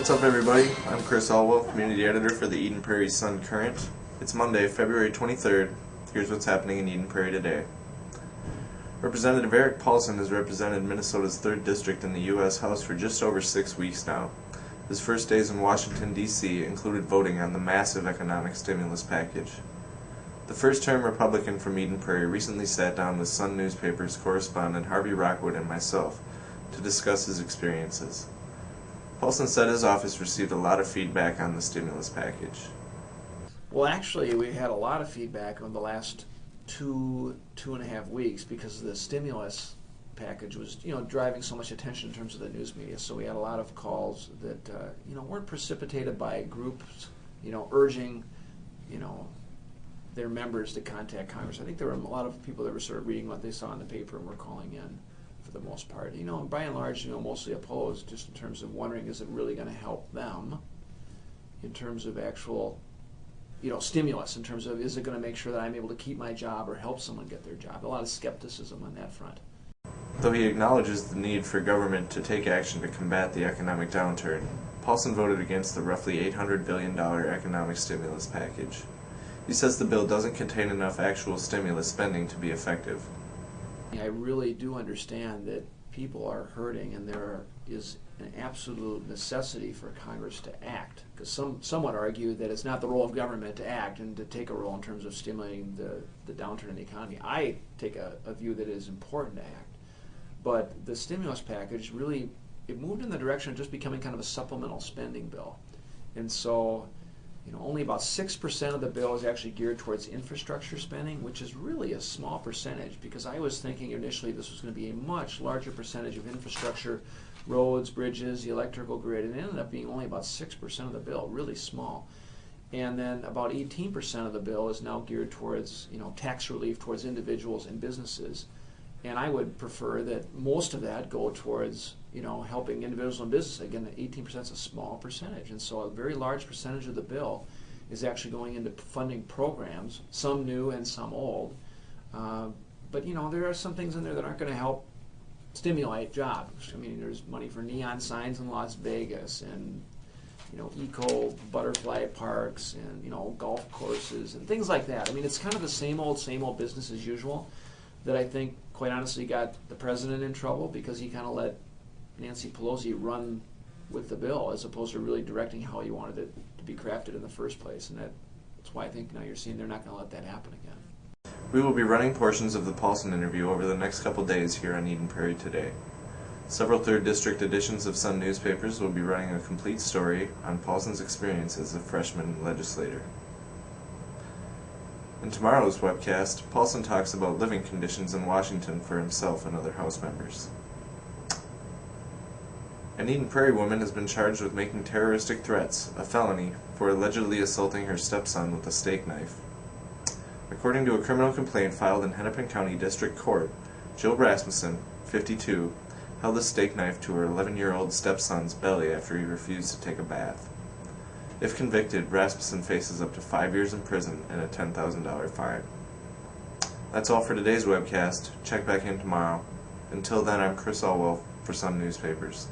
What's up, everybody? I'm Chris Alwell, Community Editor for the Eden Prairie Sun-Current. It's Monday, February 23rd. Here's what's happening in Eden Prairie today. Representative Erik Paulsen has represented Minnesota's 3rd District in the U.S. House for just over 6 weeks now. His first days in Washington, D.C. included voting on the massive economic stimulus package. The first-term Republican from Eden Prairie recently sat down with Sun newspaper's correspondent Harvey Rockwood and myself to discuss his experiences. Paulsen said his office received a lot of feedback on the stimulus package. Well, actually, we had a lot of feedback over the last two and a half weeks because the stimulus package was, driving so much attention in terms of the news media. So we had a lot of calls that, weren't precipitated by groups, urging, their members to contact Congress. I think there were a lot of people that were sort of reading what they saw in the paper and were calling in for the most part. By and large, mostly opposed, just in terms of wondering, is it really going to help them in terms of actual, stimulus, in terms of, is it going to make sure that I'm able to keep my job or help someone get their job? A lot of skepticism on that front. Though he acknowledges the need for government to take action to combat the economic downturn, Paulsen voted against the roughly $800 billion economic stimulus package. He says the bill doesn't contain enough actual stimulus spending to be effective. I really do understand that people are hurting and there is an absolute necessity for Congress to act, because some would argue that it's not the role of government to act and to take a role in terms of stimulating the downturn in the economy. I take a view that it is important to act, but the stimulus package really, it moved in the direction of just becoming kind of a supplemental spending bill. And so only about 6% of the bill is actually geared towards infrastructure spending, which is really a small percentage, because I was thinking initially this was going to be a much larger percentage of infrastructure, roads, bridges, the electrical grid, and it ended up being only about 6% of the bill, really small. And then about 18% of the bill is now geared towards, tax relief towards individuals and businesses. And I would prefer that most of that go towards, helping individuals and businesses. Again, 18% is a small percentage, and so a very large percentage of the bill is actually going into funding programs, some new and some old. But there are some things in there that aren't going to help stimulate jobs. I mean, there's money for neon signs in Las Vegas, and eco butterfly parks, and golf courses and things like that. I mean, it's kind of the same old business as usual that I think, quite honestly, got the president in trouble, because he kind of let Nancy Pelosi run with the bill as opposed to really directing how he wanted it to be crafted in the first place. And that's why I think now you're seeing they're not going to let that happen again. We will be running portions of the Paulsen interview over the next couple days here on Eden Prairie Today. Several 3rd District editions of Sun newspapers will be running a complete story on Paulsen's experience as a freshman legislator. In tomorrow's webcast, Paulsen talks about living conditions in Washington for himself and other House members. An Eden Prairie woman has been charged with making terroristic threats, a felony, for allegedly assaulting her stepson with a steak knife. According to a criminal complaint filed in Hennepin County District Court, Jill Rasmussen, 52, held a steak knife to her 11-year-old stepson's belly after he refused to take a bath. If convicted, Rasmussen faces up to 5 years in prison and a $10,000 fine. That's all for today's webcast. Check back in tomorrow. Until then, I'm Chris Alwell for Sun Newspapers.